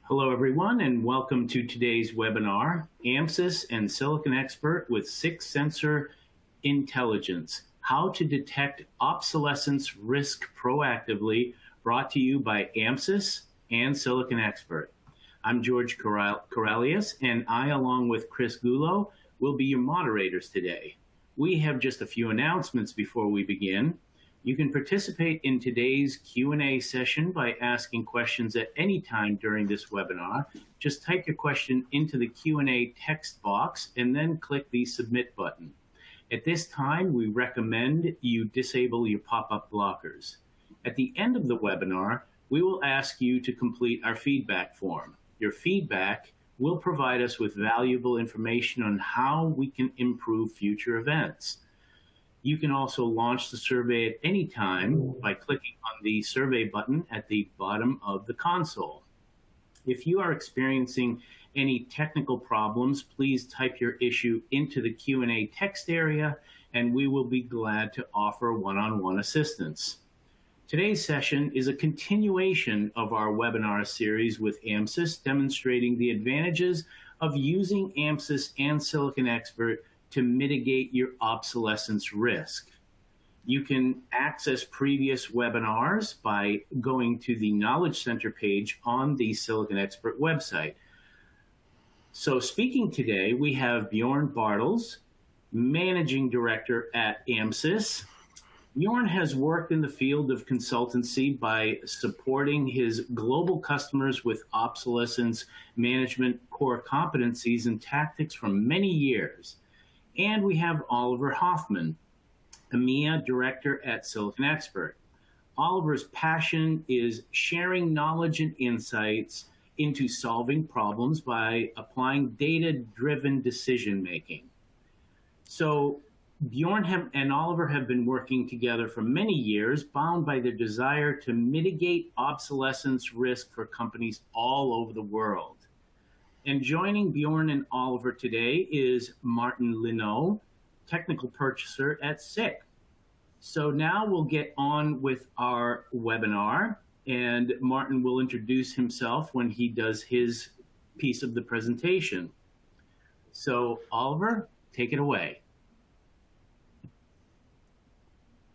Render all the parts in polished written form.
Hello, everyone, and welcome to today's webinar, AMSYS and SiliconExpert with 6-Sensor Intelligence, How to Detect Obsolescence Risk Proactively, brought to you by AMSYS and SiliconExpert. I'm George Corralius, and I, along with Chris Gullo, will be your moderators today. We have just a few announcements before we begin. You can participate in today's Q&A session by asking questions at any time during this webinar. Just type your question into the Q&A text box and then click the Submit button. At this time, we recommend you disable your pop-up blockers. At the end of the webinar, we will ask you to complete our feedback form. Your feedback will provide us with valuable information on how we can improve future events. You can also launch the survey at any time by clicking on the survey button at the bottom of the console. If you are experiencing any technical problems, please type your issue into the Q&A text area, and we will be glad to offer one-on-one assistance. Today's session is a continuation of our webinar series with AMSYS, demonstrating the advantages of using AMSYS and SiliconExpert to mitigate your obsolescence risk. You can access previous webinars by going to the Knowledge Center page on the SiliconExpert website. So speaking today, we have Bjoern Bartels, Managing Director at AMSYS. Bjoern has worked in the field of consultancy by supporting his global customers with obsolescence management core competencies and tactics for many years. And we have Oliver Hoffman, EMEA Director at SiliconExpert. Oliver's passion is sharing knowledge and insights into solving problems by applying data-driven decision-making. So Bjoern and Oliver have been working together for many years, bound by their desire to mitigate obsolescence risk for companies all over the world. And joining Bjoern and Oliver today is Martin Linow, Technical Purchaser at SICK. So now we'll get on with our webinar, and Martin will introduce himself when he does his piece of the presentation. So Oliver, take it away.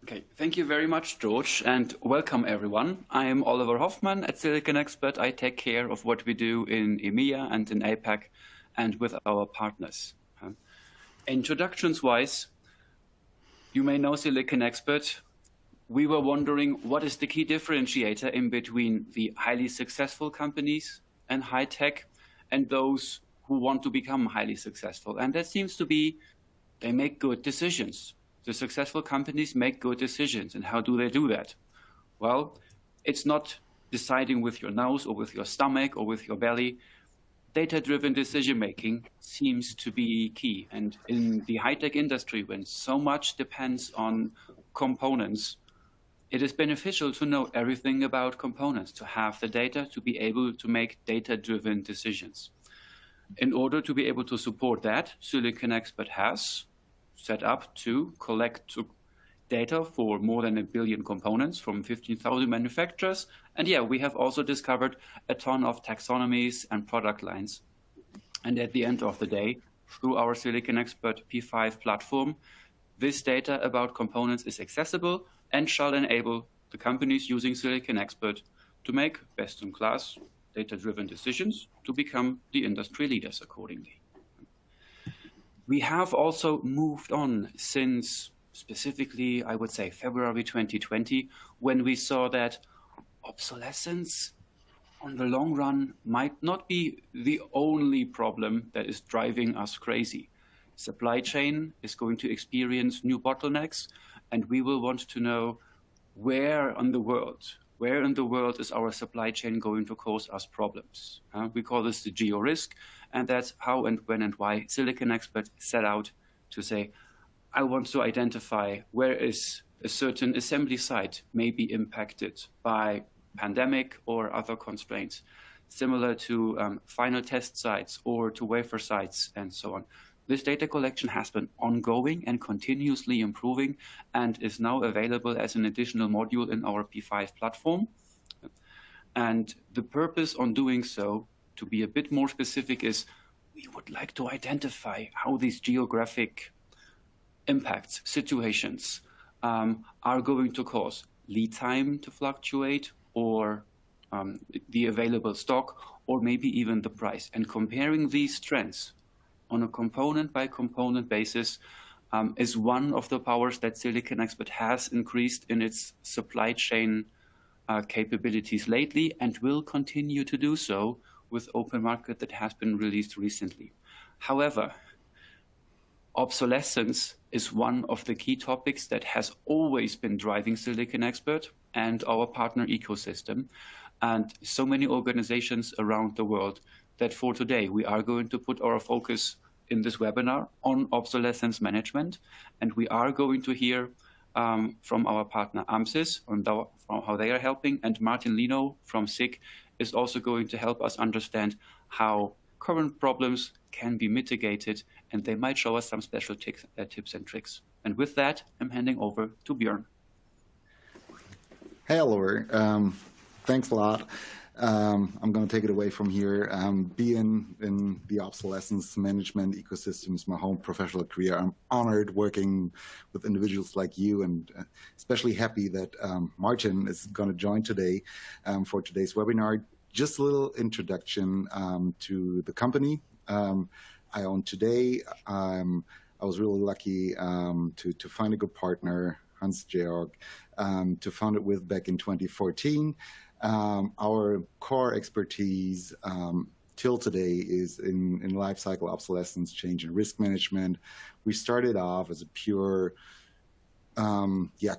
Okay, thank you very much, George, and welcome everyone. I am Oliver Hoffman at SiliconExpert. I take care of what we do in EMEA and in APAC and with our partners. Introductions-wise, you may know SiliconExpert. We were wondering what is the key differentiator in between the highly successful companies and high tech and those who want to become highly successful. And that seems to be they make good decisions. The successful companies make good decisions. And how do they do that? Well, it's not deciding with your nose or with your stomach or with your belly. Data-driven decision-making seems to be key. And in the high-tech industry, when so much depends on components, it is beneficial to know everything about components, to have the data, to be able to make data-driven decisions. In order to be able to support that, SiliconExpert has set up to collect data for more than 1 billion components from 15,000 manufacturers. And yeah, we have also discovered a ton of taxonomies and product lines. And at the end of the day, through our SiliconExpert P5 platform, this data about components is accessible and shall enable the companies using SiliconExpert to make best-in-class data-driven decisions to become the industry leaders accordingly. We have also moved on since specifically, I would say, February 2020, when we saw that obsolescence on the long run might not be the only problem that is driving us crazy. Supply chain is going to experience new bottlenecks, and we will want to know where in the world is our supply chain going to cause us problems. We call this the geo-risk. And that's how and when and why SiliconExpert set out to say, I want to identify where is a certain assembly site may be impacted by pandemic or other constraints, similar to final test sites or to wafer sites and so on. This data collection has been ongoing and continuously improving and is now available as an additional module in our P5 platform. And the purpose on doing so to be a bit more specific, is we would like to identify how these geographic impacts, situations, are going to cause lead time to fluctuate, or the available stock, or maybe even the price. And comparing these trends on a component by component basis is one of the powers that SiliconExpert has increased in its supply chain capabilities lately, and will continue to do so with Open Market that has been released recently. However, obsolescence is one of the key topics that has always been driving SiliconExpert and our partner ecosystem, and so many organizations around the world, that for today we are going to put our focus in this webinar on obsolescence management, and we are going to hear from our partner AMSYS on how they are helping, and Martin Linow from SIG is also going to help us understand how current problems can be mitigated, and they might show us some special tips and tricks. And with that, I'm handing over to Bjoern. Hey, Oliver. Thanks a lot. I'm going to take it away from here. Being in the obsolescence management ecosystem is my whole professional career. I'm honored working with individuals like you, and especially happy that Martin is going to join today for today's webinar. Just a little introduction to the company I own today. I was really lucky to find a good partner, Hans-Georg, to found it with back in 2014. Our core expertise till today is in life cycle obsolescence, change, and risk management. We started off as a pure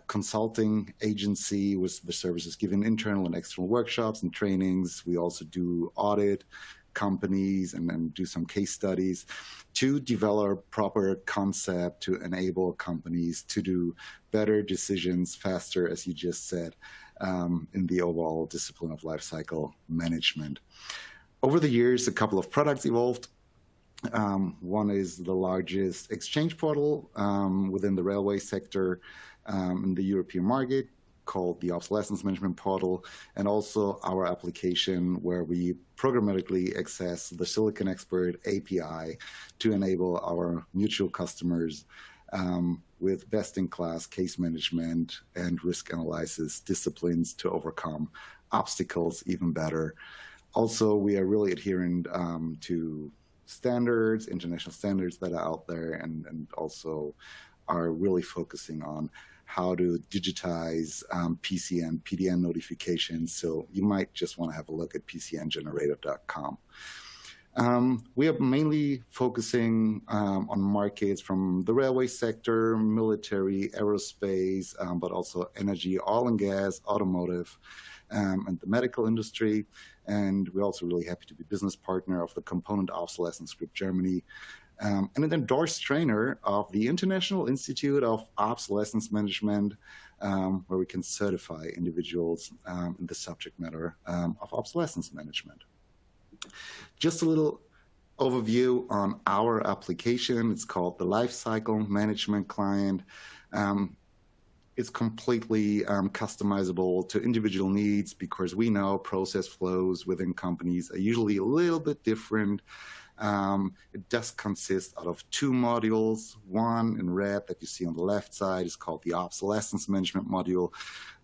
consulting agency with the services given internal and external workshops and trainings. We also do audit companies and then do some case studies to develop proper concept to enable companies to do better decisions faster, as you just said, in the overall discipline of lifecycle management. Over the years, a couple of products evolved. One is the largest exchange portal within the railway sector in the European market, called the Obsolescence Management Portal, and also our application where we programmatically access the SiliconExpert API to enable our mutual customers with best-in-class case management and risk analysis disciplines to overcome obstacles even better. Also, we are really adherent to standards, international standards that are out there, and also are really focusing on how to digitize PCN, PDN notifications. So you might just want to have a look at pcngenerator.com. We are mainly focusing on markets from the railway sector, military, aerospace, but also energy, oil and gas, automotive, and the medical industry. And we're also really happy to be business partner of the Component Obsolescence Group Germany, and an endorsed trainer of the International Institute of Obsolescence Management, where we can certify individuals in the subject matter of obsolescence management. Just a little overview on our application. It's called the Lifecycle Management Client. It's completely customizable to individual needs, because we know process flows within companies are usually a little bit different. It does consist out of two modules. One in red that you see on the left side is called the Obsolescence Management Module,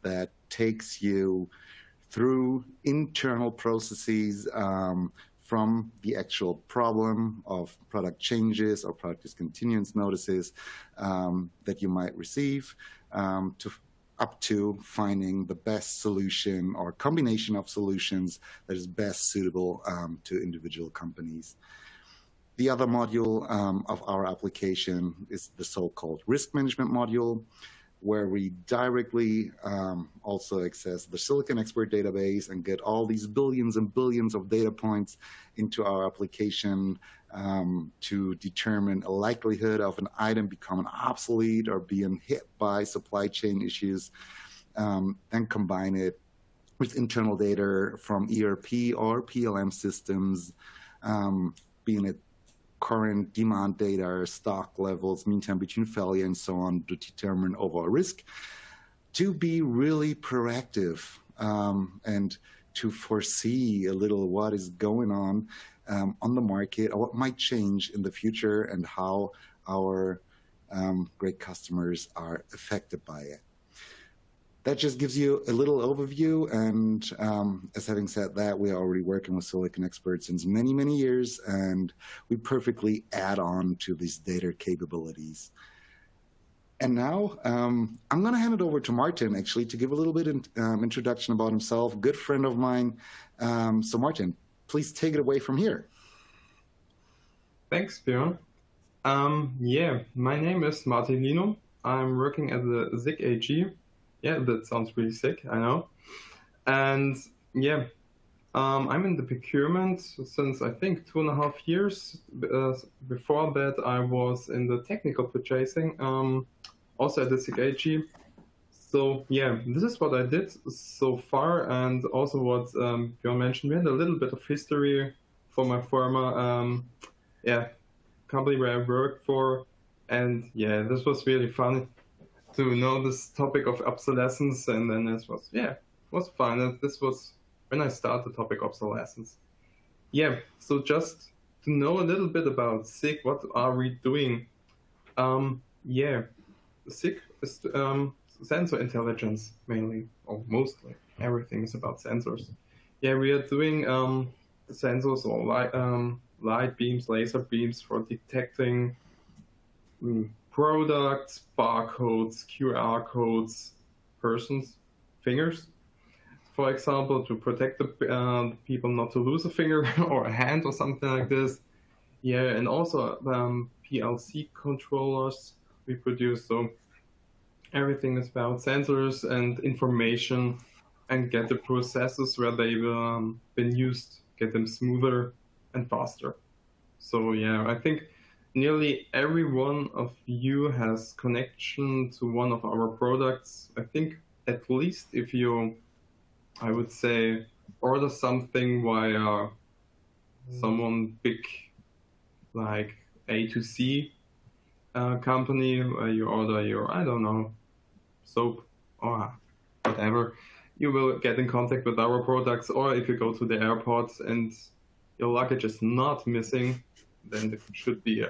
that takes you through internal processes from the actual problem of product changes or product discontinuance notices that you might receive, up to finding the best solution or combination of solutions that is best suitable to individual companies. The other module of our application is the so-called risk management module, where we directly also access the SiliconExpert database and get all these billions and billions of data points into our application to determine a likelihood of an item becoming obsolete or being hit by supply chain issues, then combine it with internal data from ERP or PLM systems, being it current demand data, stock levels, mean time between failure, and so on, to determine overall risk, to be really proactive and to foresee a little what is going on the market, or what might change in the future, and how our great customers are affected by it. That just gives you a little overview, and as having said that, we are already working with SiliconExpert since many, many years, and we perfectly add on to these data capabilities. And now I'm going to hand it over to Martin, actually, to give a little bit introduction about himself, good friend of mine. So Martin, please take it away from here. Thanks, Bjoern. Yeah, my name is Martin Linow. I'm working at the SIG AG. Yeah, that sounds really sick, I know. And yeah, I'm in the procurement since I think 2.5 years. Before that, I was in the technical purchasing, also at the SIG AG. So yeah, this is what I did so far, and also what Bjoern mentioned. We had a little bit of history for my former company where I worked for, and yeah, this was really fun to know this topic of obsolescence, and then this was fun. And this was when I started the topic obsolescence. Yeah, so just to know a little bit about SIG, what are we doing? Yeah, SIG is sensor intelligence mainly, or mostly. Everything is about sensors. Yeah, we are doing sensors or light beams, laser beams for detecting products, barcodes, QR codes, persons, fingers. For example, to protect the people not to lose a finger or a hand or something like this. Yeah, and also PLC controllers we produce. So everything is about sensors and information, and get the processes where they've been used, get them smoother and faster. So yeah, I think nearly every one of you has connection to one of our products. I think at least if you, I would say, order something via someone big like A to C company, where you order your, I don't know, soap or whatever, you will get in contact with our products. Or if you go to the airport and your luggage is not missing, then it should be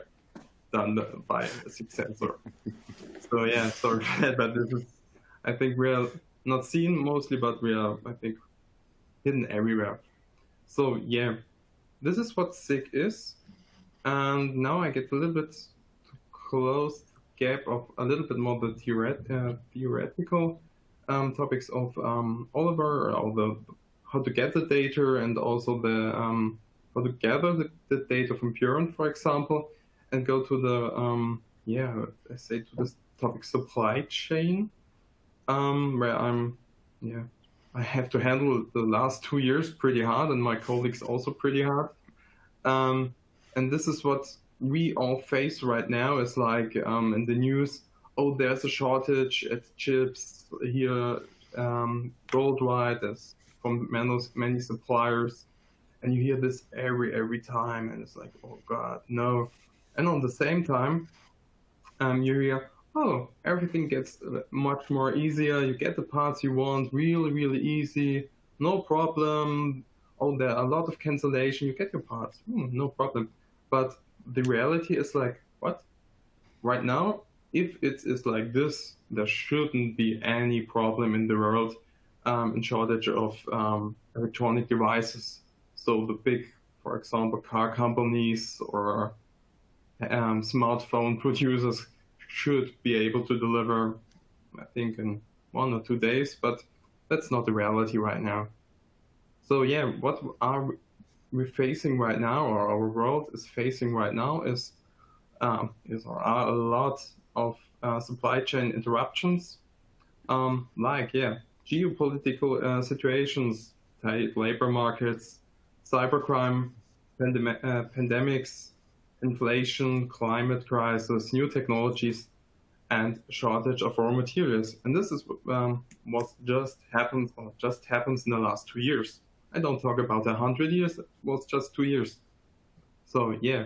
done by a SIG sensor. So yeah, sorry for that, but this is, I think we are not seen mostly, but we are, I think, hidden everywhere. So yeah, this is what SIG is. And now I get a little bit to close the gap of a little bit more the theoretical topics of Oliver, or how to get the data, and also the how to gather the data from Bjoern, for example, and go to the let's say to this topic supply chain, where I have to handle the last 2 years pretty hard, and my colleagues also pretty hard. And this is what we all face right now. Is like in the news, oh, there's a shortage at chips here worldwide. There's from many suppliers, and you hear this every time, and it's like, oh God, no. And on the same time, you hear, oh, everything gets much more easier. You get the parts you want really easy, no problem. Oh, there are a lot of cancellation. You get your parts, no problem. But the reality is like, what? Right now, if it is like this, there shouldn't be any problem in the world in shortage of electronic devices. So the big, for example, car companies or smartphone producers should be able to deliver, I think, in 1 or 2 days, but that's not the reality right now. So yeah, what are we facing right now, or our world is facing right now, is a lot of supply chain interruptions, like geopolitical situations, tight labor markets, cybercrime, pandemics, inflation, climate crisis, new technologies, and shortage of raw materials. And this is what just happens in the last 2 years. I don't talk about 100 years, it was just 2 years. So yeah,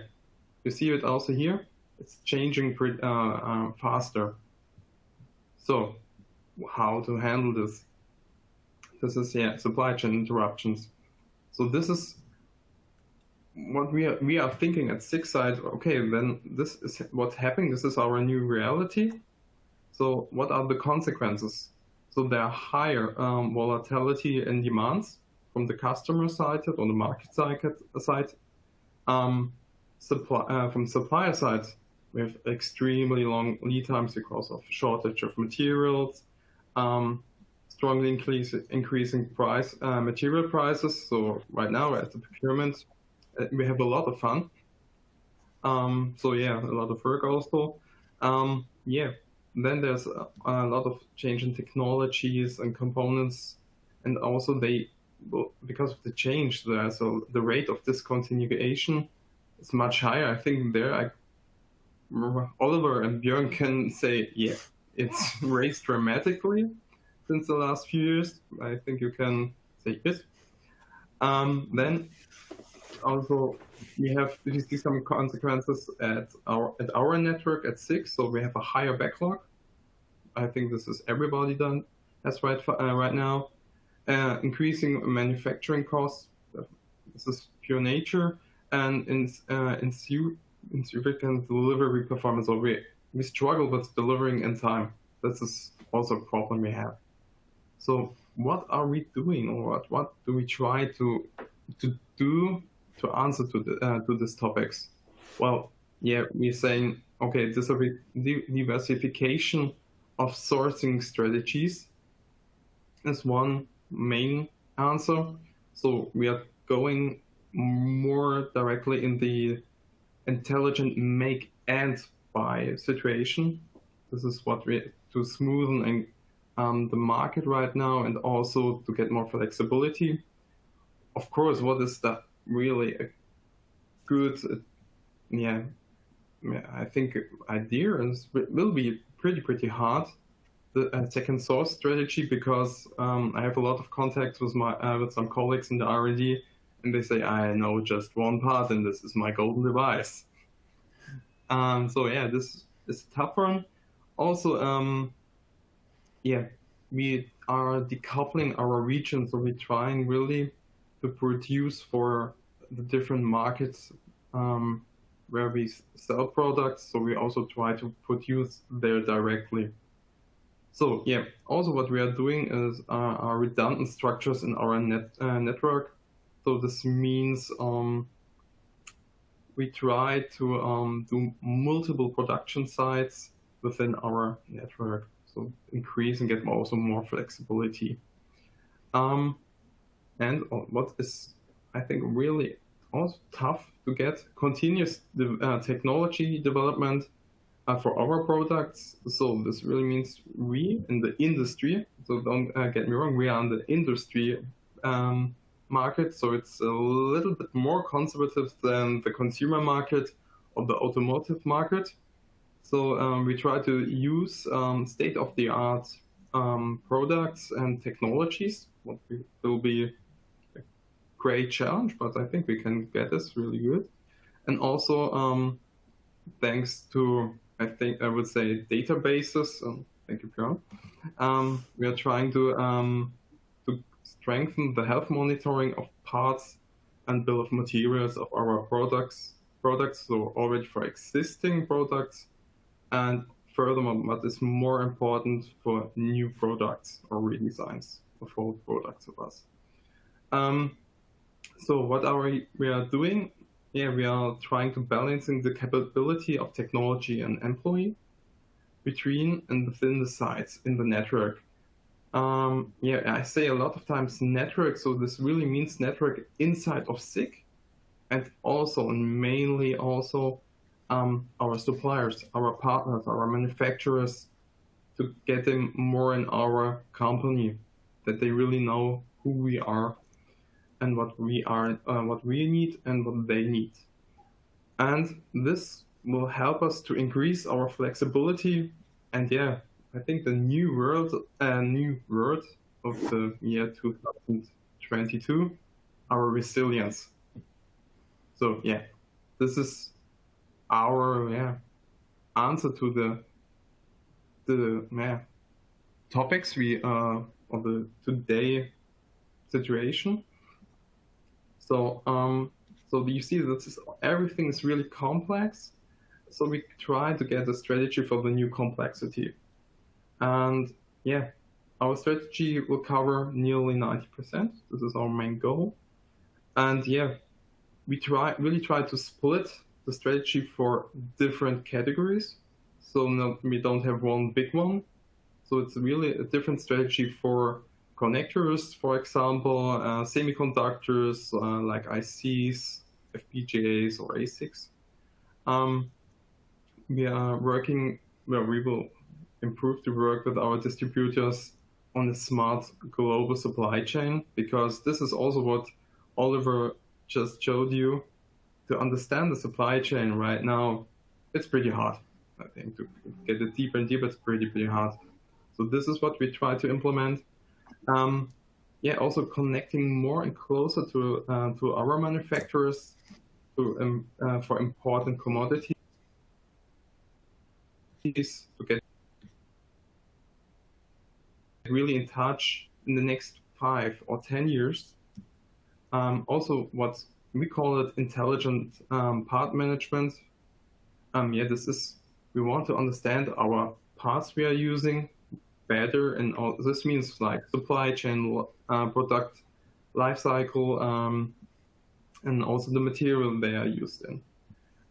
you see it also here. It's changing pretty faster. So how to handle this? This is supply chain interruptions. So this is what we are thinking at SIG side. Okay, then this is what's happening. This is our new reality. So what are the consequences? So there are higher volatility in demands from the customer side or the market side. From supplier side, we have extremely long lead times because of shortage of materials, strongly increasing material prices. So right now at the procurement, we have a lot of fun. So yeah, a lot of work also. Then there's a lot of change in technologies and components, and also because of the change, the rate of discontinuation is much higher. I think Oliver and Bjoern can say, yeah, it's raised dramatically since the last few years. I think you can say yes. Then also we see some consequences at our network at SIG. So we have a higher backlog. I think this is everybody done. That's right now. Increasing manufacturing costs. This is pure nature, and insignificant delivery performance. So we struggle with delivering in time. This is also a problem we have. So what are we doing, or what do we try to do to answer to these topics? Well, yeah, we're saying, okay, this is a diversification of sourcing strategies is one main answer. So we are going more directly in the intelligent make and buy situation. This is what to smoothen the market right now, and also to get more flexibility. Of course, what is that really a good, I think idea, and it will be pretty hard, the second source strategy, because I have a lot of contacts with some colleagues in the R&D, and they say, I know just one part, and this is my golden device. So yeah, this is a tough one. Also, we are decoupling our region, so we're trying really to produce for the different markets where we sell products. So we also try to produce there directly. So yeah, also what we are doing is our redundant structures in our network. So this means we try to do multiple production sites within our network, so increase and get also more flexibility. And what is, I think, really also tough to get continuous technology development for our products. So this really means we in the industry, so don't get me wrong, we are in the industry market, so it's a little bit more conservative than the consumer market or the automotive market. So we try to use state-of-the-art products and technologies, what will be a great challenge, but I think we can get this really good. And also thanks to, I would say, databases, thank you, Bjoern, we are trying to strengthen the health monitoring of parts and bill of materials of our products, so already for existing products, and furthermore, what is more important for new products or redesigns of old products of us. So what we are doing? Yeah, we are trying to balancing the capability of technology and employee between and within the sites in the network. I say a lot of times network, so this really means network inside of SIG, and also and mainly also our suppliers, our partners, our manufacturers, to get them more in our company, that they really know who we are and what we are, what we need and what they need. And this will help us to increase our flexibility. And yeah, I think the new world of the year 2022, our resilience. So yeah, this is our answer to the topics we of the today situation. So, so you see that everything is really complex. So we try to get a strategy for the new complexity. And yeah, our strategy will cover nearly 90%. This is our main goal. And yeah, we really try to split the strategy for different categories. So we don't have one big one. So it's really a different strategy for connectors, for example, semiconductors like ICs, FPGAs, or ASICs. We are working, well, we will improve the work with our distributors on a smart global supply chain, because this is also what Oliver just showed you. To understand the supply chain right now, it's pretty hard. I think to get it deeper and deeper, it's pretty hard. So this is what we try to implement. Yeah, also connecting more and closer to our manufacturers for important commodities, to get really in touch in the next 5 or 10 years. Also, what we call it intelligent part management. Yeah, we want to understand our parts we are using better, and this means like supply chain, product lifecycle, and also the material they are used in.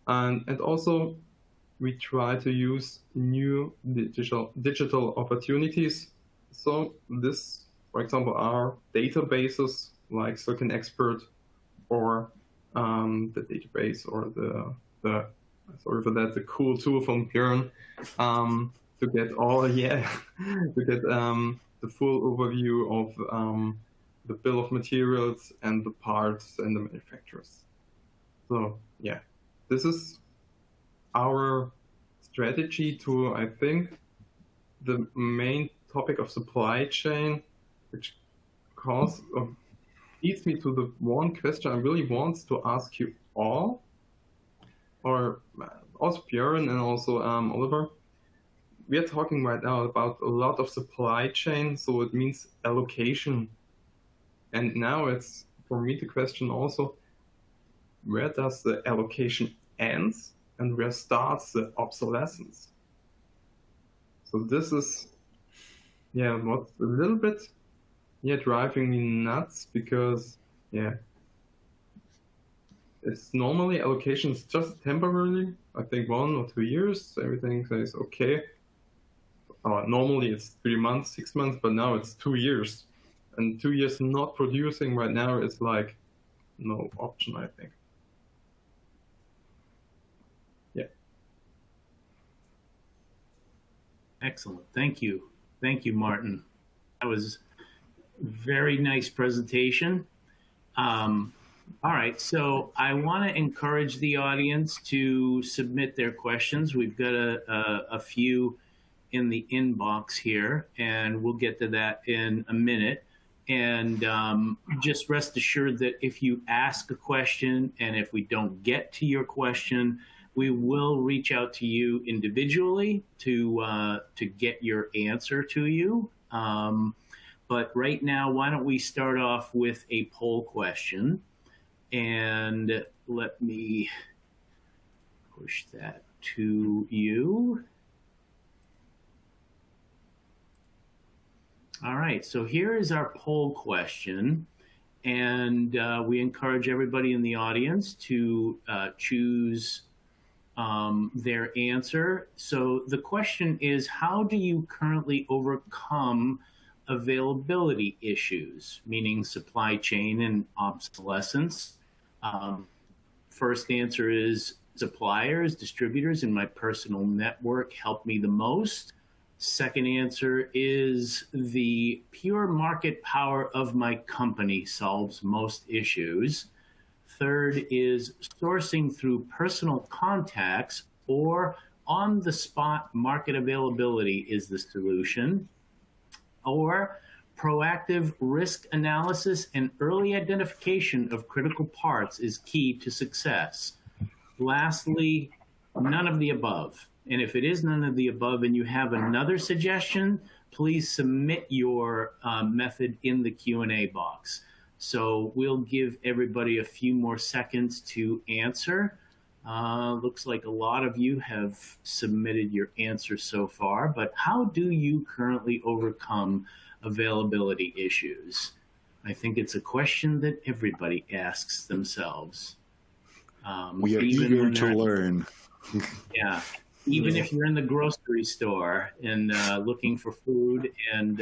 And also, we try to use new digital opportunities. So this, for example, are databases like SiliconExpert, or the database, or the sorry for that, the cool tool from Bjoern, to get the full overview of the bill of materials and the parts and the manufacturers. So yeah, this is our strategy to, I think, the main topic of supply chain, which leads me to the one question I really want to ask you all, or also Bjoern and also Oliver. We are talking right now about a lot of supply chain, so it means allocation. And now it's, for me, the question also, where does the allocation end and where starts the obsolescence? So this is, yeah, what's a little bit, yeah, driving me nuts, because, yeah, it's normally allocations just temporarily, I think 1 or 2 years, everything says okay. Normally it's 3 months, 6 months, but now it's 2 years. And 2 years not producing right now is like no option, I think. Yeah. Excellent. Thank you. Thank you, Martin. That was a very nice presentation. All right, so I want to encourage the audience to submit their questions. We've got a few in the inbox here, and we'll get to that in a minute. And just rest assured that if you ask a question and if we don't get to your question, we will reach out to you individually to get your answer to you. But right now, why don't we start off with a poll question? And let me push that to you. All right, so here is our poll question. And we encourage everybody in the audience to choose their answer. So the question is, how do you currently overcome availability issues, meaning supply chain and obsolescence? First answer is suppliers, distributors in my personal network help me the most. Second answer is the pure market power of my company solves most issues. Third is sourcing through personal contacts or on-the-spot market availability is the solution. Or proactive risk analysis and early identification of critical parts is key to success. Lastly, none of the above. And if it is none of the above and you have another suggestion, please submit your method in the Q&A box. So we'll give everybody a few more seconds to answer. Looks like a lot of you have submitted your answers so far, but how do you currently overcome availability issues? I think it's a question that everybody asks themselves. We are eager to learn. Yeah. Even if you're in the grocery store and looking for food and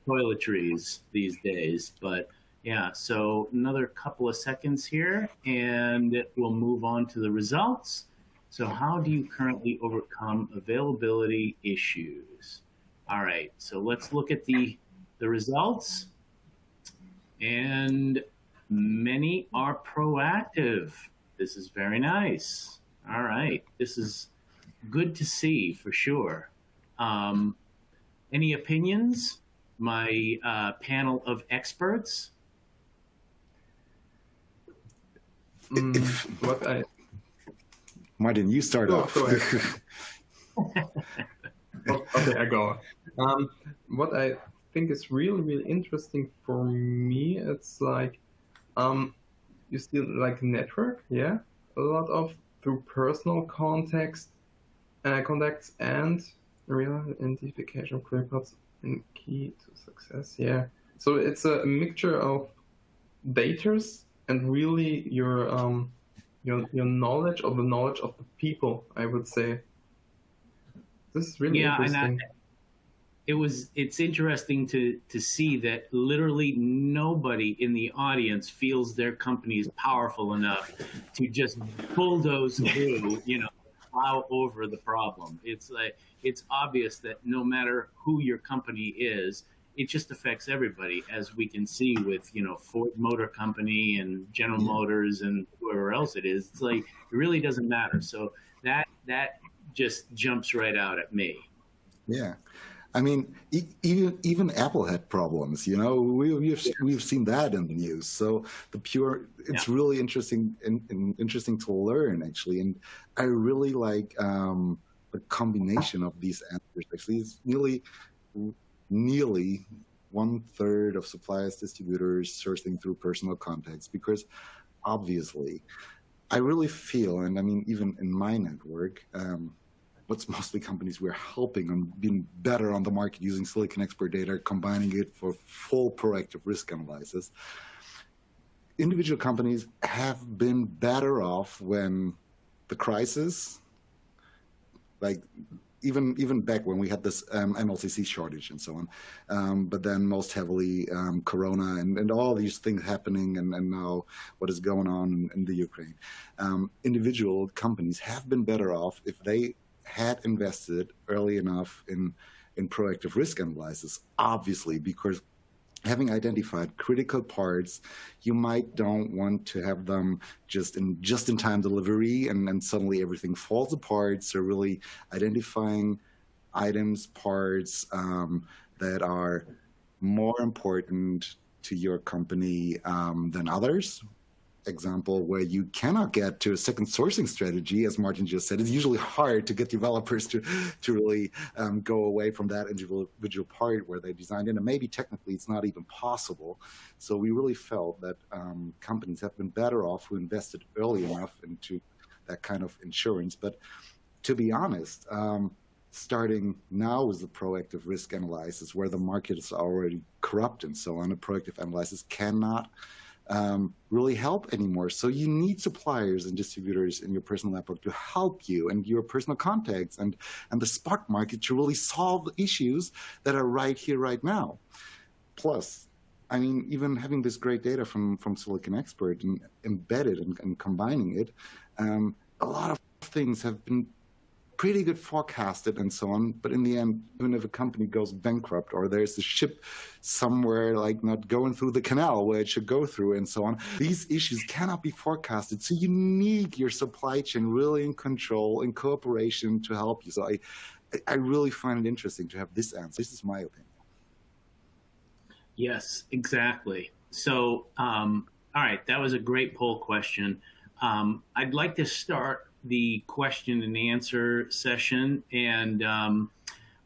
toiletries these days. But yeah, so another couple of seconds here and we'll move on to the results. So how do you currently overcome availability issues? All right, so let's look at the results. And many are proactive. This is very nice. All right, this is good to see for sure. Any opinions, my panel of experts? Martin, you start off. Go ahead. Okay, I go. What I think is really, really interesting for me, it's like you still like network, yeah, a lot of through personal contacts and real identification of clear paths and key to success. Yeah, so it's a mixture of datas and really your knowledge of the people. I would say this is really interesting. It's interesting to see that literally nobody in the audience feels their company is powerful enough to just bulldoze through, plow over the problem. It's obvious that no matter who your company is, it just affects everybody, as we can see with, Ford Motor Company and General Motors and whoever else it is. It's like, it really doesn't matter. So that just jumps right out at me. Yeah. I mean, even Apple had problems, we've seen that in the news. So it's really interesting and interesting to learn, actually. And I really like the combination of these answers. Actually, it's nearly 1/3 of suppliers, distributors sourcing through personal contacts, because obviously I really feel, and I mean, even in my network, what's mostly companies we're helping on being better on the market using SiliconExpert data, combining it for full proactive risk analysis. Individual companies have been better off when the crisis, like even back when we had this MLCC shortage and so on, but then most heavily Corona and all these things happening, and now what is going on in the Ukraine. Individual companies have been better off if they had invested early enough in proactive risk analysis, obviously, because having identified critical parts, you might don't want to have them just in time delivery and then suddenly everything falls apart. So really identifying items, parts that are more important to your company than others. Example where you cannot get to a second sourcing strategy, as Martin just said, it's usually hard to get developers to really go away from that individual part where they designed in, and maybe technically it's not even possible. So we really felt that companies have been better off who invested early enough into that kind of insurance. But to be honest, starting now with the proactive risk analysis, where the market is already corrupt and so on, a proactive analysis cannot really help anymore. So you need suppliers and distributors in your personal network to help you, and your personal contacts and the spot market to really solve issues that are right here, right now. Plus, I mean, even having this great data from SiliconExpert and embedded and combining it, a lot of things have been pretty good forecasted and so on, but in the end, even if a company goes bankrupt or there's a ship somewhere like not going through the canal where it should go through and so on, these issues cannot be forecasted. So you need your supply chain really in control, in cooperation to help you. So I really find it interesting to have this answer. This is my opinion. Yes, exactly. So, all right, that was a great poll question. I'd like to start the question and answer session, and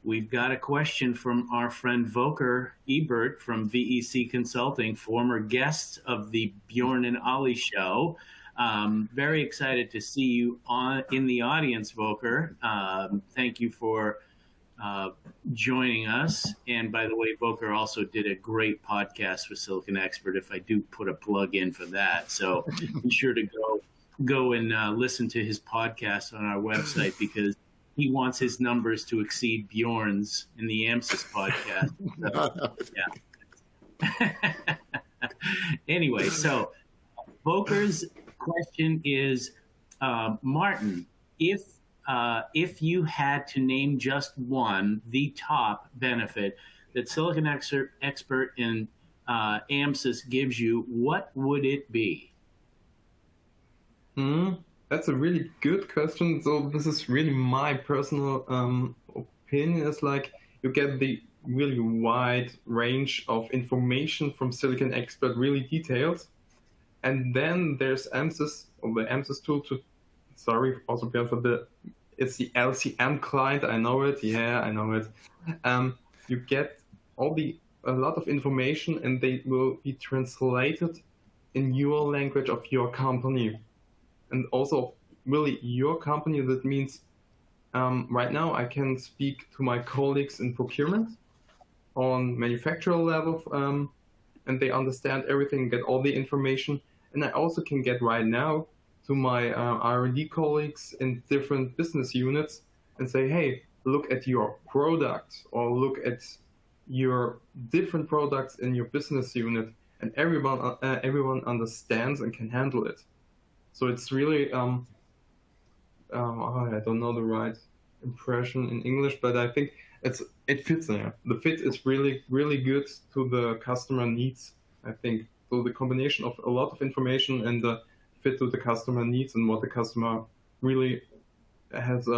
we've got a question from our friend Volker Ebert from VEC Consulting, former guest of the Bjoern and Ollie show. Very excited to see you in the audience, Volker. Thank you for joining us. And by the way, Volker also did a great podcast with SiliconExpert, if I do put a plug in for that. So be sure to go and listen to his podcast on our website, because he wants his numbers to exceed Bjorn's in the AMSYS podcast. So, yeah. Anyway, so Volker's question is, Martin, if you had to name just one, the top benefit that SiliconExpert and AMSYS gives you, what would it be? That's a really good question. So this is really my personal opinion. Is like you get the really wide range of information from SiliconExpert, really detailed. And then there's AMSYS, or the AMSYS tool sorry, also Björn, it's the LCM client. I know it. Yeah, I know it. You get a lot of information, and they will be translated in your language of your company. And also, really, your company, that means right now I can speak to my colleagues in procurement on manufacturer level, and they understand everything, get all the information. And I also can get right now to my R&D colleagues in different business units and say, hey, look at your product, or look at your different products in your business unit. And everyone understands and can handle it. So it's really, I don't know the right impression in English, but I think it fits there. The fit is really, really good to the customer needs, I think. So the combination of a lot of information and the fit to the customer needs and what the customer really has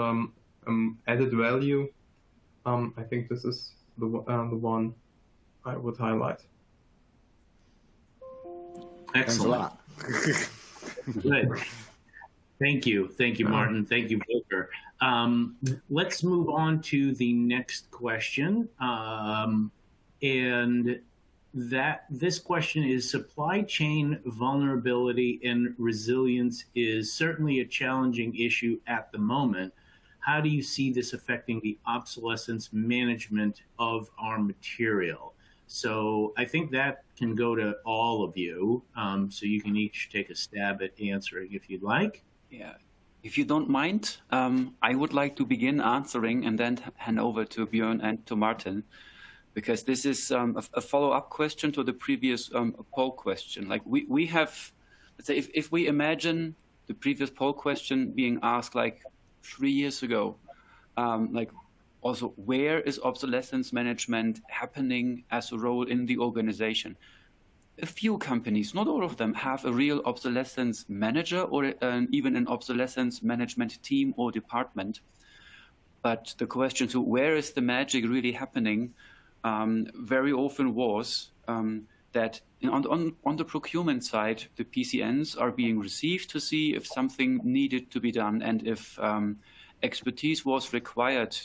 added value, I think this is the one I would highlight. Excellent. Good. Thank you, Martin. Thank you, Volker. Let's move on to the next question. And this question is: supply chain vulnerability and resilience is certainly a challenging issue at the moment. How do you see this affecting the obsolescence management of our material? So I think that can go to all of you. So you can each take a stab at answering if you'd like. Yeah. If you don't mind, I would like to begin answering and then hand over to Björn and to Martin, because this is a follow-up question to the previous poll question. Like we have, let's say, if we imagine the previous poll question being asked like 3 years ago, like also where is obsolescence management happening as a role in the organization? A few companies, not all of them, have a real obsolescence manager or even an obsolescence management team or department. But the question to where is the magic really happening very often was that on the procurement side, the PCNs are being received to see if something needed to be done, and if expertise was required,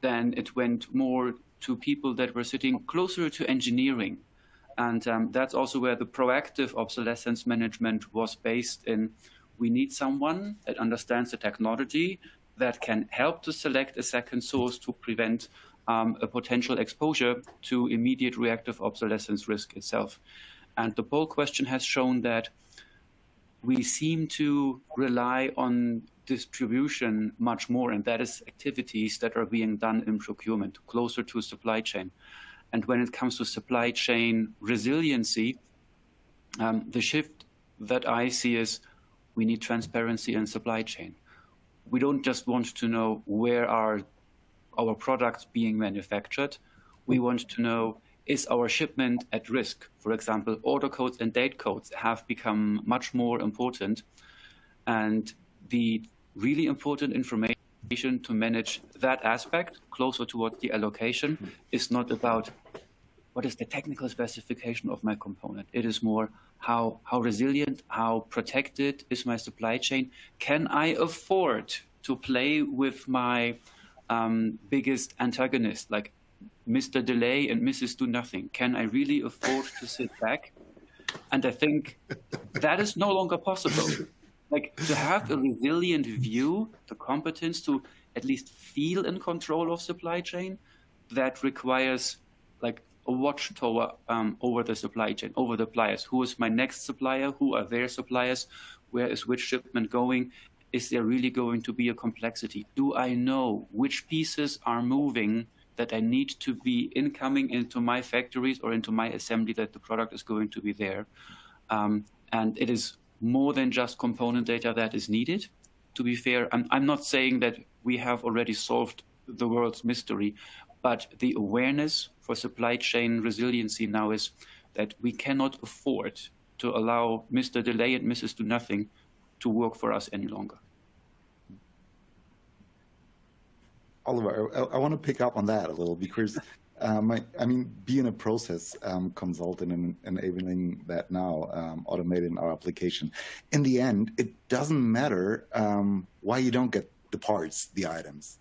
then it went more to people that were sitting closer to engineering. And that's also where the proactive obsolescence management was based in. We need someone that understands the technology, that can help to select a second source to prevent a potential exposure to immediate reactive obsolescence risk itself. And the poll question has shown that we seem to rely on distribution much more, and that is activities that are being done in procurement, closer to supply chain. And when it comes to supply chain resiliency, the shift that I see is we need transparency in supply chain. We don't just want to know where are our products being manufactured. We want to know, is our shipment at risk? For example, order codes and date codes have become much more important. And the really important information to manage that aspect closer towards the allocation is not about what is the technical specification of my component. It is more how resilient, how protected is my supply chain? Can I afford to play with my biggest antagonists, like Mr. Delay and Mrs. Do Nothing. Can I really afford to sit back? And I think that is no longer possible. Like, to have a resilient view, the competence to at least feel in control of supply chain, that requires like a watchtower over the supply chain, over the suppliers. Who is my next supplier? Who are their suppliers? Where is which shipment going? Is there really going to be a complexity? Do I know which pieces are moving that I need to be incoming into my factories or into my assembly, that the product is going to be there? And it is more than just component data that is needed. To be fair, I'm not saying that we have already solved the world's mystery, but the awareness for supply chain resiliency now is that we cannot afford to allow Mr. Delay and Mrs. Do Nothing to work for us any longer. Oliver, I want to pick up on that a little, because being a process consultant and enabling that now, automated in our application, in the end, it doesn't matter why you don't get the parts, the items.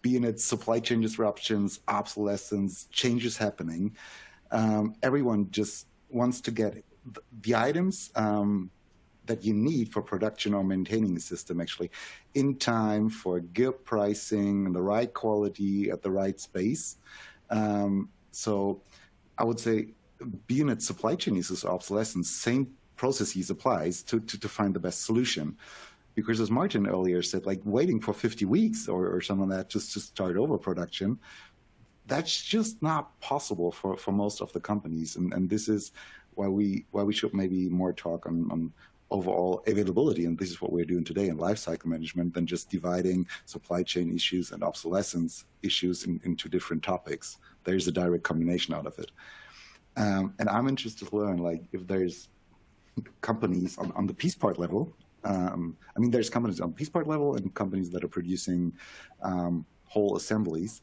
Being it supply chain disruptions, obsolescence, changes happening, everyone just wants to get the items that you need for production or maintaining the system actually in time for good pricing and the right quality at the right space. So I would say, being it supply chain uses obsolescence, same processes applies to find the best solution. Because as Martin earlier said, like waiting for 50 weeks or something like that just to start over production, that's just not possible for most of the companies. And this is why we should maybe more talk on overall availability. And this is what we're doing today in lifecycle management, than just dividing supply chain issues and obsolescence issues into different topics. There's a direct combination out of it. And I'm interested to learn, like, if there's companies on the piece part level. There's companies on piece part level and companies that are producing whole assemblies.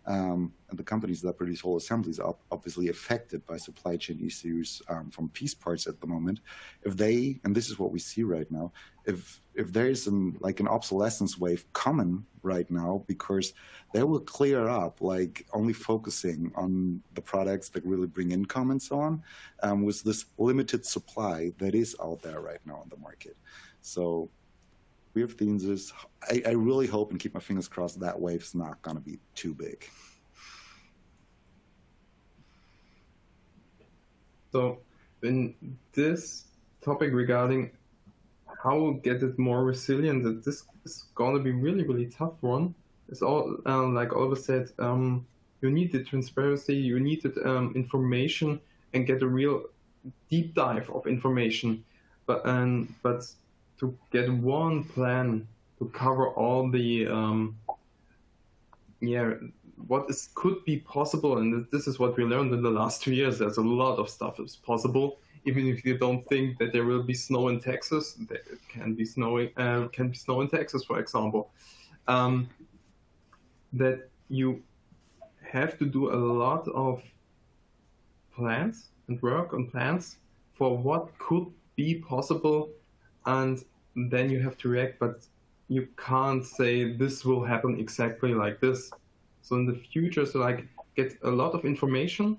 And the companies that produce whole assemblies are obviously affected by supply chain issues from piece parts at the moment. If they, and this is what we see right now, if there is an obsolescence wave coming right now, because they will clear up, like only focusing on the products that really bring income and so on, with this limited supply that is out there right now on the market. So weird things is, I really hope and keep my fingers crossed that wave's not going to be too big. So in this topic regarding how get it more resilient, that this is going to be really, really tough one. It's all, like Oliver said, you need the transparency, you need the information, and get a real deep dive of information. But to get one plan to cover all the could be possible, and this is what we learned in the last 2 years. There's a lot of stuff is possible, even if you don't think that there will be snow in Texas. It can be snowing, in Texas, for example. That you have to do a lot of plans and work on plans for what could be possible. And then you have to react, but you can't say this will happen exactly like this. So in the future, get a lot of information,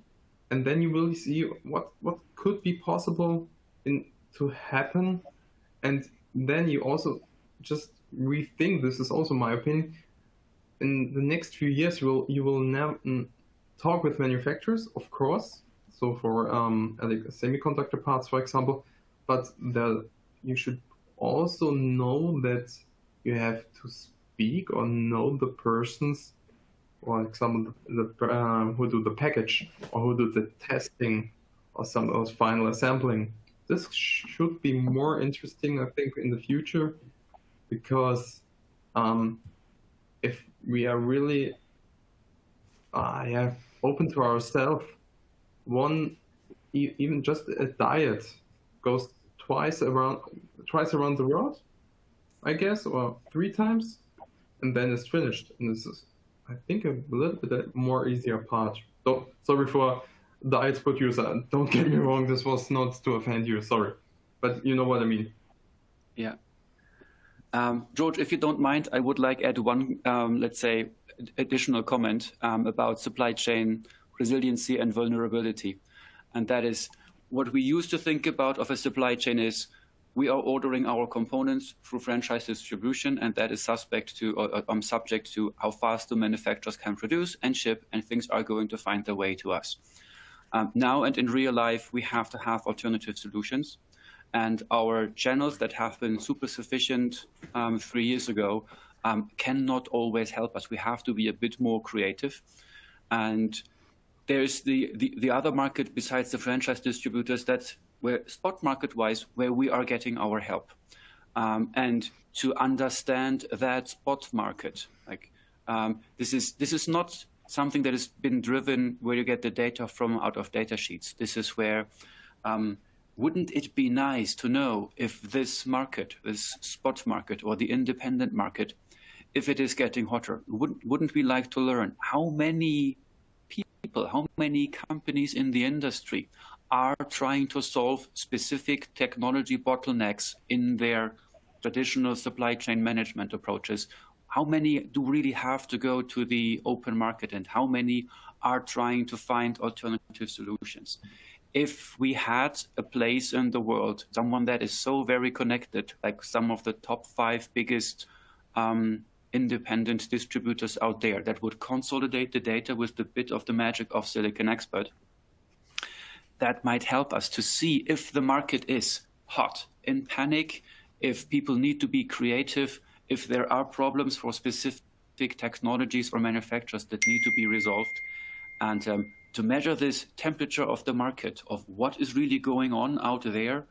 and then you will see what could be possible to happen. And then you also just rethink, this is also my opinion, in the next few years, you will now talk with manufacturers, of course. So for semiconductor parts, for example, but you should also know that you have to speak or know the persons, for example, who do the package or who do the testing or some of final assembling. This should be more interesting, I think, in the future, because if we are really open to ourselves, even just a diet goes twice around the world, I guess, or 3 times, and then it's finished. And this is, I think, a little bit more easier part. So, sorry for diet producer. Don't get me wrong. This was not to offend you. Sorry, but you know what I mean. Yeah. George, if you don't mind, I would like add one, let's say, additional comment about supply chain resiliency and vulnerability. And that is what we used to think about of a supply chain is we are ordering our components through franchise distribution, and that is subject to how fast the manufacturers can produce and ship, and things are going to find their way to us. Now and in real life, we have to have alternative solutions. And our channels that have been super sufficient 3 years ago cannot always help us. We have to be a bit more creative. And there's the other market besides the franchise distributors that's where spot market-wise, where we are getting our help. And to understand that spot market, like this is not something that has been driven where you get the data from out of data sheets. This is where wouldn't it be nice to know if this market, this spot market or the independent market, if it is getting hotter? Wouldn't we like to learn how many people, how many companies in the industry are trying to solve specific technology bottlenecks in their traditional supply chain management approaches? How many do really have to go to the open market, and how many are trying to find alternative solutions? If we had a place in the world, someone that is so very connected, like some of the top 5 biggest independent distributors out there, that would consolidate the data with the bit of the magic of SiliconExpert, that might help us to see if the market is hot, in panic, if people need to be creative, if there are problems for specific technologies or manufacturers that need to be resolved. And to measure this temperature of the market, of what is really going on out there,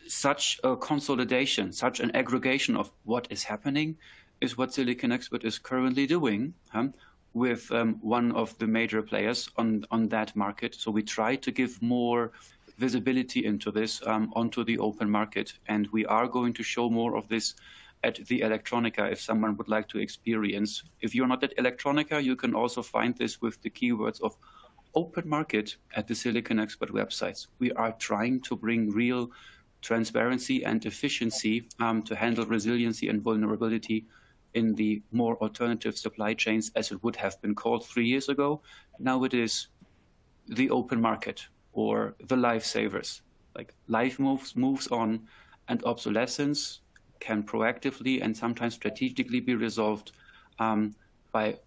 such a consolidation, such an aggregation of what is happening is what SiliconExpert is currently doing with one of the major players on that market. So we try to give more visibility into this onto the open market. And we are going to show more of this at the Electronica if someone would like to experience. If you're not at Electronica, you can also find this with the keywords of open market at the SiliconExpert websites. We are trying to bring real transparency and efficiency to handle resiliency and vulnerability in the more alternative supply chains, as it would have been called 3 years ago. Now it is the open market or the lifesavers. Like life moves on, and obsolescence can proactively and sometimes strategically be resolved by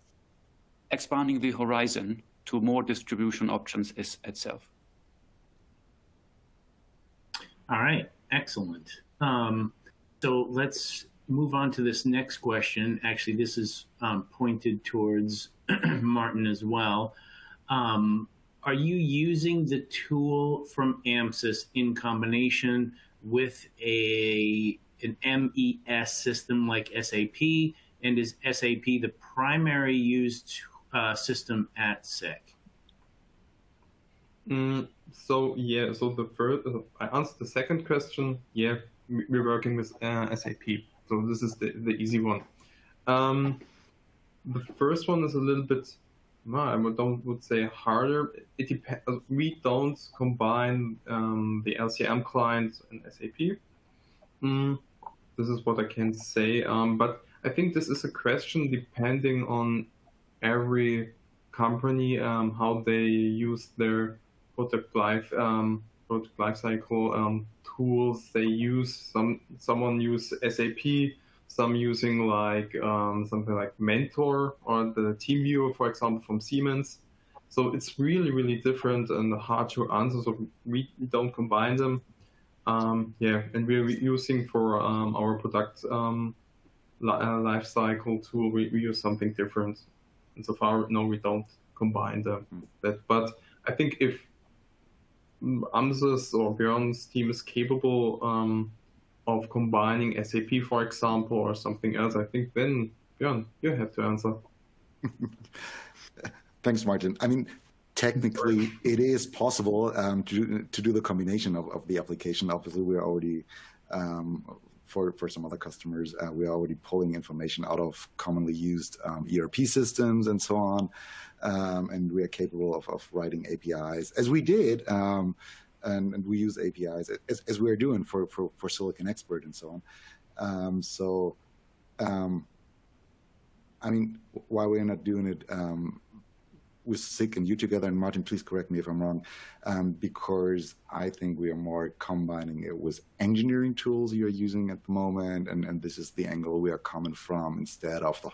expanding the horizon to more distribution options itself. All right, excellent. So let's move on to this next question. Actually, this is pointed towards Martin as well. Are you using the tool from AMSYS in combination with an MES system like SAP? And is SAP the primary used system at SICK? So the first, I answered the second question. Yeah, we're working with SAP. So this is the easy one. The first one is a little bit, I would say harder. It depends. We don't combine the LCM client and SAP. This is what I can say. But I think this is a question depending on every company, how they use their product life cycle tools they use. Someone use SAP, some using like something like Mentor or the TeamViewer, for example, from Siemens. So it's really, really different and hard to answer. So we don't combine them. Yeah, and we're using for our product life cycle tool, we use something different. And so far, no, we don't combine them. But I think if AMSYS or Bjoern's team is capable of combining SAP, for example, or something else, I think then, Bjoern, you have to answer. Thanks, Martin. I mean, technically, it is possible to do the combination of the application. Obviously, we're already, for some other customers, we're already pulling information out of commonly used ERP systems and so on. And we are capable of writing APIs, as we did, and we use APIs as we are doing for SiliconExpert and so on. I mean, why we're not doing it with SIG and you together, and Martin, please correct me if I'm wrong, because I think we are more combining it with engineering tools you're using at the moment, and this is the angle we are coming from instead of the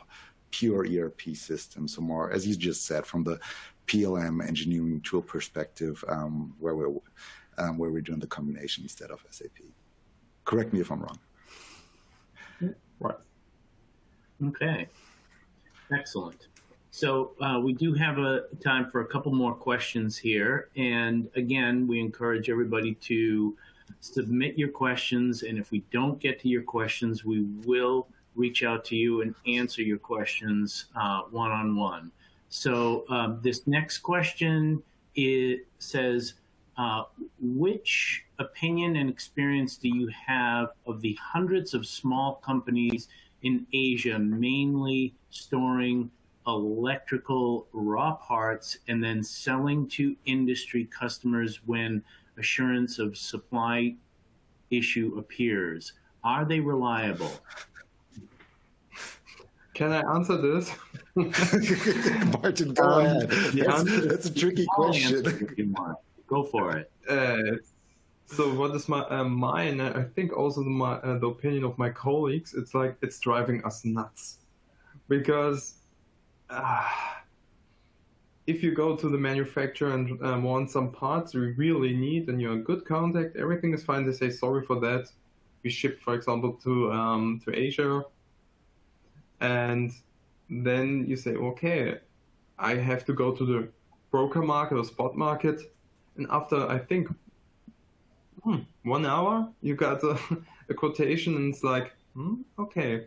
pure ERP system. So more, as you just said, from the PLM engineering tool perspective, where we're doing the combination instead of SAP. Correct me if I'm wrong. Right. Okay. Excellent. So we do have time for a couple more questions here. And again, we encourage everybody to submit your questions. And if we don't get to your questions, we will reach out to you and answer your questions one-on-one. So this next question says, which opinion and experience do you have of the hundreds of small companies in Asia, mainly storing electrical raw parts and then selling to industry customers when assurance of supply issue appears? Are they reliable? Can I answer this? Martin, go ahead. That's a tricky question. If you want. Go for it. So what is mine? I think also the opinion of my colleagues. It's like it's driving us nuts, because if you go to the manufacturer and want some parts you really need, and you're in good contact, everything is fine. They say sorry for that. We ship, for example, to Asia, and then you say, okay, I have to go to the broker market or spot market, and after I think 1 hour, you got a quotation, and it's like, okay,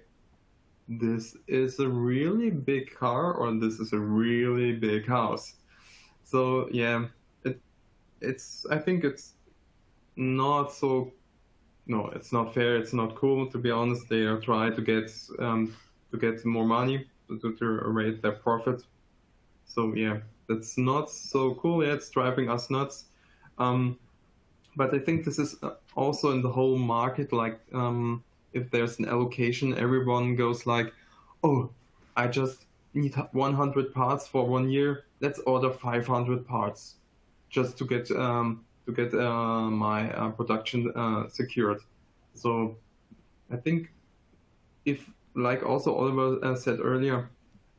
this is a really big car, or this is a really big house. So yeah, I think it's not so. No, it's not fair. It's not cool, to be honest. They are trying to get more money to raise their profit. So yeah, that's not so cool. Yeah, it's driving us nuts. But I think this is also in the whole market, like if there's an allocation, everyone goes like, oh, I just need 100 parts for 1 year. Let's order 500 parts just to get my production secured. So I think if, like also Oliver said earlier,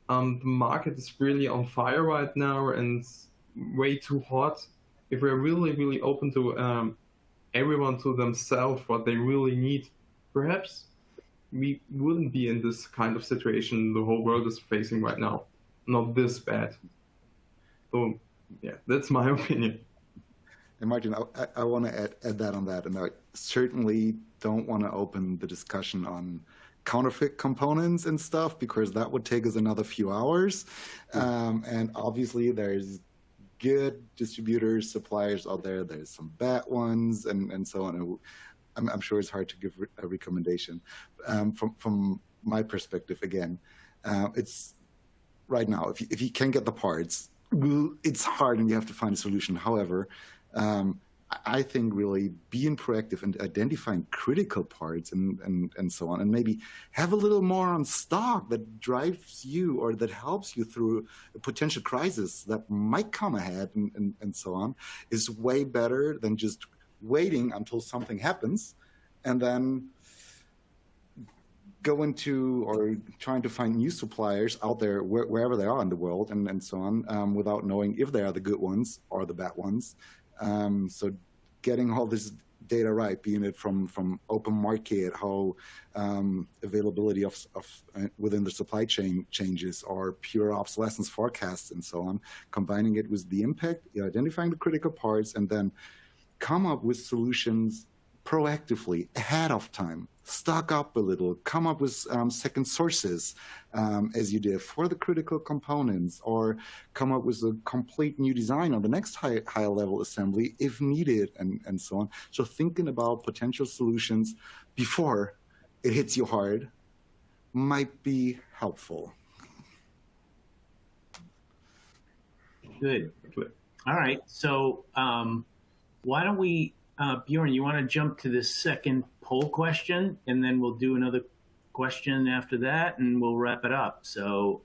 the market is really on fire right now and it's way too hot. If we're really, really open to everyone to themselves, what they really need, perhaps we wouldn't be in this kind of situation the whole world is facing right now. Not this bad. So yeah, that's my opinion. And Martin, I want to add that on that. And I certainly don't want to open the discussion on counterfeit components and stuff, because that would take us another few hours. And obviously there's good distributors, suppliers out there. There's some bad ones and so on. I'm sure it's hard to give a recommendation. From my perspective, again, it's right now, if you can't get the parts, it's hard and you have to find a solution. However, I think really being proactive and identifying critical parts and so on, and maybe have a little more on stock that drives you or that helps you through a potential crisis that might come ahead and so on, is way better than just waiting until something happens and then going to or trying to find new suppliers out there wherever they are in the world and so on, without knowing if they are the good ones or the bad ones. So getting all this data right, being it from open market, how availability of within the supply chain changes, or pure obsolescence forecasts and so on, combining it with the impact, identifying the critical parts, and then come up with solutions proactively ahead of time. Stock up a little, come up with second sources, as you did for the critical components, or come up with a complete new design on the next higher level assembly if needed, and so on. So thinking about potential solutions before it hits you hard might be helpful. Good. All right. So why don't we Bjoern, you want to jump to this second poll question, and then we'll do another question after that, and we'll wrap it up. So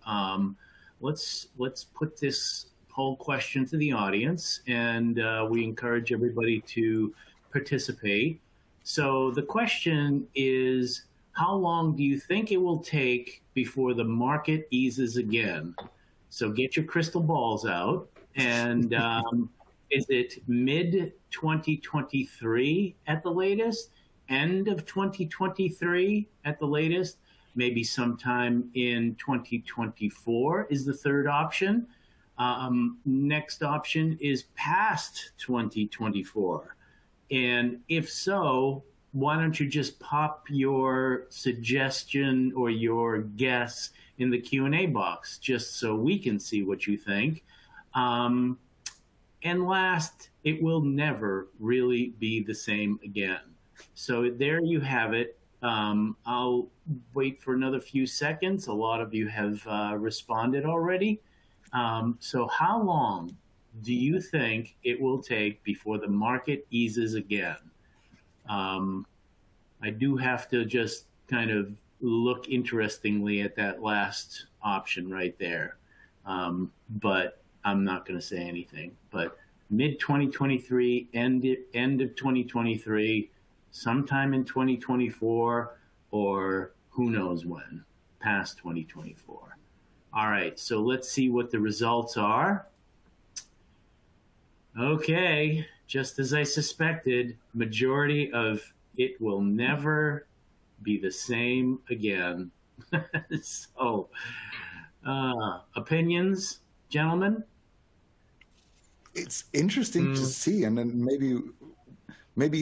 let's put this poll question to the audience, and we encourage everybody to participate. So the question is, how long do you think it will take before the market eases again? So get your crystal balls out, and is it mid-2023 at the latest? End of 2023 at the latest? Maybe sometime in 2024 is the third option. Next option is past 2024. And if so, why don't you just pop your suggestion or your guess in the Q&A box, just so we can see what you think. And last, it will never really be the same again. So there you have it. I'll wait for another few seconds. A lot of you have responded already. So how long do you think it will take before the market eases again? I do have to just kind of look interestingly at that last option right there. But I'm not going to say anything. But mid-2023, end of 2023, sometime in 2024, or who knows when, past 2024. All right, so let's see what the results are. Okay, just as I suspected, majority of it will never be the same again. So, opinions, gentlemen? It's interesting to see, and then maybe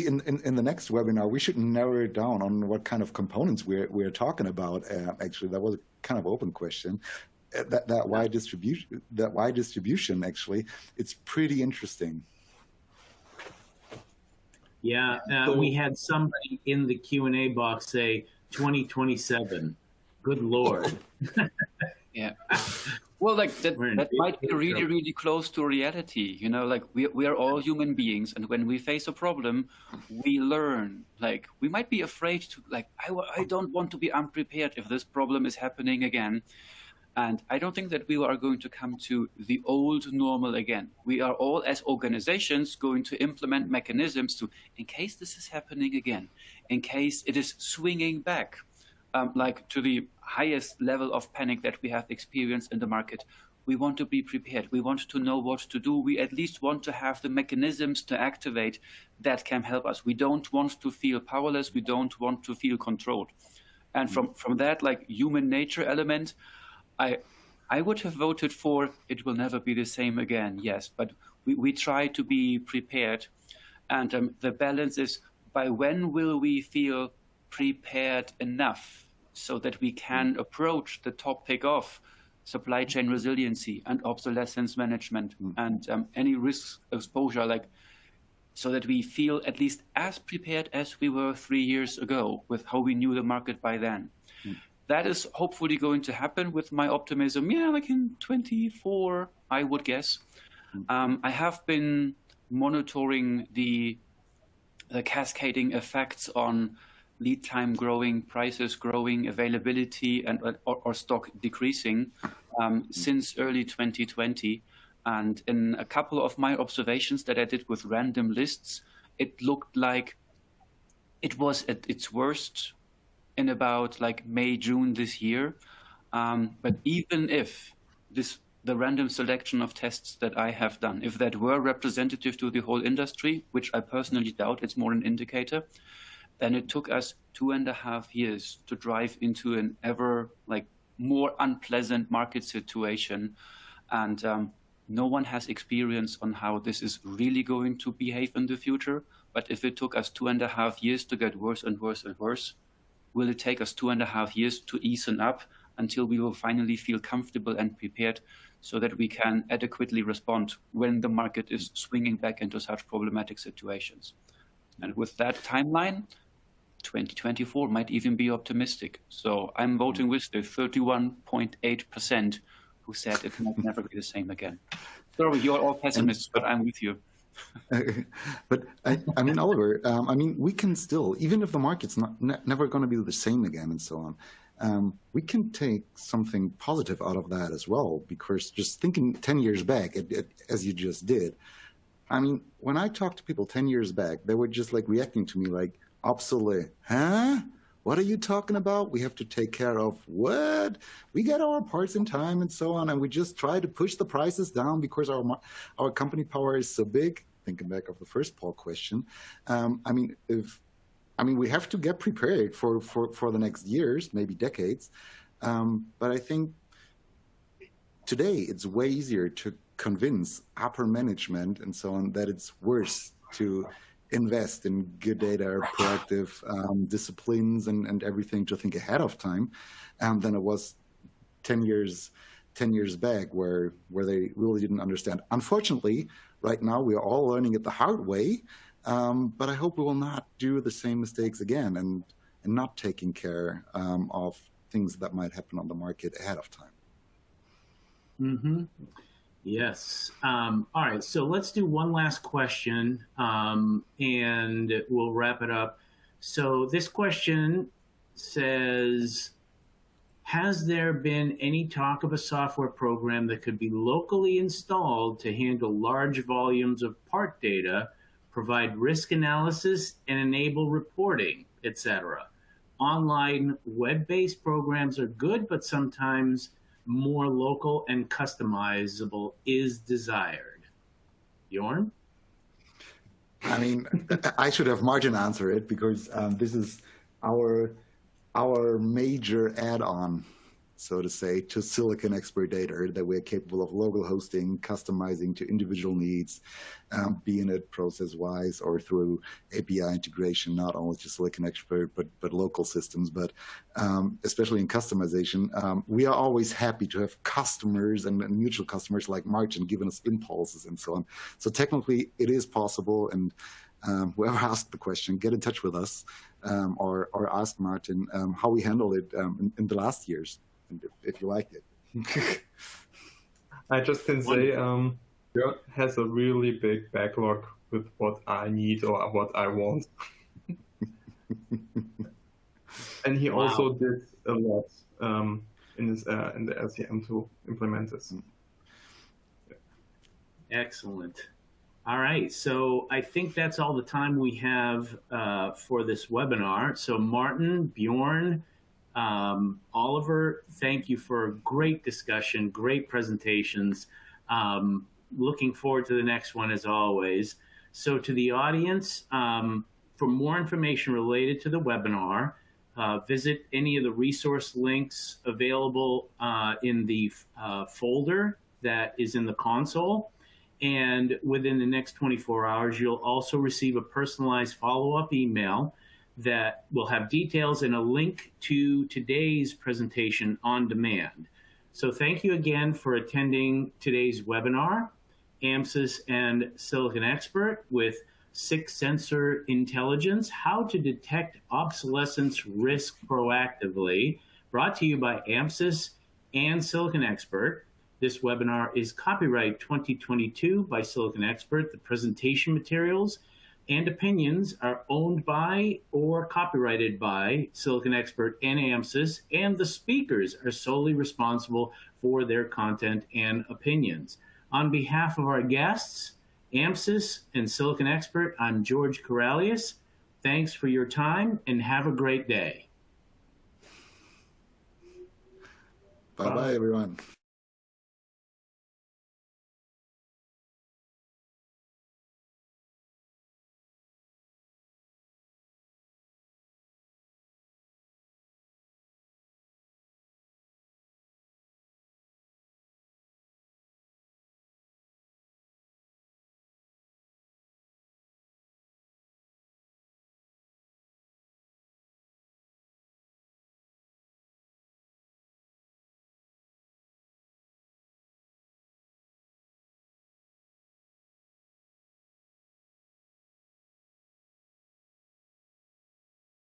in the next webinar we should narrow it down on what kind of components we're talking about. Actually, that was a kind of open question. That Y distribution, actually, it's pretty interesting. Yeah, we had somebody in the Q&A box say 2027. Good Lord. Yeah. Well, like that might be really, really close to reality. You know, like we are all human beings, and when we face a problem, we learn. Like we might be afraid to, like, I don't want to be unprepared if this problem is happening again. And I don't think that we are going to come to the old normal again. We are all, as organizations, going to implement mechanisms to, in case this is happening again, in case it is swinging back, like to the highest level of panic that we have experienced in the market. We want to be prepared. We want to know what to do. We at least want to have the mechanisms to activate that can help us. We don't want to feel powerless. We don't want to feel controlled. And from that, like, human nature element, I would have voted for it will never be the same again, yes, but we try to be prepared. And the balance is, by when will we feel prepared enough so that we can approach the topic of supply chain resiliency and obsolescence management and any risk exposure, like, so that we feel at least as prepared as we were 3 years ago with how we knew the market by then. That is hopefully going to happen with my optimism. Yeah, like in 24, I would guess. I have been monitoring the cascading effects on lead time growing, prices growing, availability, and or stock decreasing since early 2020. And in a couple of my observations that I did with random lists, it looked like it was at its worst in about like May, June this year. But even if the random selection of tests that I have done, if that were representative to the whole industry, which I personally doubt, it's more an indicator, then it took us 2.5 years to drive into an ever like more unpleasant market situation. And no one has experience on how this is really going to behave in the future. But if it took us 2.5 years to get worse and worse and worse, will it take us 2.5 years to easen up until we will finally feel comfortable and prepared so that we can adequately respond when the market is swinging back into such problematic situations? And with that timeline, 2024 might even be optimistic. So I'm voting with the 31.8% who said it might never be the same again. Sorry, you're all pessimists, but I'm with you. But I mean, Oliver, I mean, we can still, even if the market's never going to be the same again and so on, we can take something positive out of that as well, because just thinking 10 years back, as you just did, I mean, when I talked to people 10 years back, they were just like reacting to me like, obsolete, huh? What are you talking about? We have to take care of what? We get our parts in time and so on, and we just try to push the prices down because our company power is so big. Thinking back of the first poll question, I mean, we have to get prepared for the next years, maybe decades. But I think today it's way easier to convince upper management and so on that it's worse to invest in good data, proactive disciplines and everything to think ahead of time than it was 10 years back where they really didn't understand. Unfortunately, right now we are all learning it the hard way, but I hope we will not do the same mistakes again and not taking care of things that might happen on the market ahead of time. Mm-hmm. Yes. All right. So let's do one last question, and we'll wrap it up. So this question says, has there been any talk of a software program that could be locally installed to handle large volumes of part data, provide risk analysis, and enable reporting, etc.? Online web-based programs are good, but sometimes more local and customizable is desired. Bjoern? I mean, I should have Martin answer it because this is our major add-on, so to say, to SiliconExpert data, that we're capable of local hosting, customizing to individual needs, be it process-wise or through API integration, not only to SiliconExpert, but local systems. But especially in customization, we are always happy to have customers and mutual customers like Martin giving us impulses and so on. So technically, it is possible, and whoever asked the question, get in touch with us or ask Martin how we handled it in the last years, and if you liked it. I just can say Bjoern has a really big backlog with what I need or what I want. And he also did a lot in the LCM to implement this. Excellent. All right, so I think that's all the time we have for this webinar. So Martin, Bjoern, Oliver, thank you for a great discussion, great presentations. Looking forward to the next one as always. So to the audience, for more information related to the webinar, visit any of the resource links available in the folder that is in the console. And within the next 24 hours, you'll also receive a personalized follow-up email that will have details and a link to today's presentation on demand. So thank you again for attending today's webinar, AMSYS and SiliconExpert with 6 Sensor Intelligence, How to Detect Obsolescence Risk Proactively, brought to you by AMSYS and SiliconExpert. This webinar is copyright 2022 by SiliconExpert. The presentation materials and opinions are owned by or copyrighted by SiliconExpert and AMSYS, and the speakers are solely responsible for their content and opinions. On behalf of our guests, AMSYS and SiliconExpert, I'm George Corralius. Thanks for your time and have a great day. Bye-bye, everyone.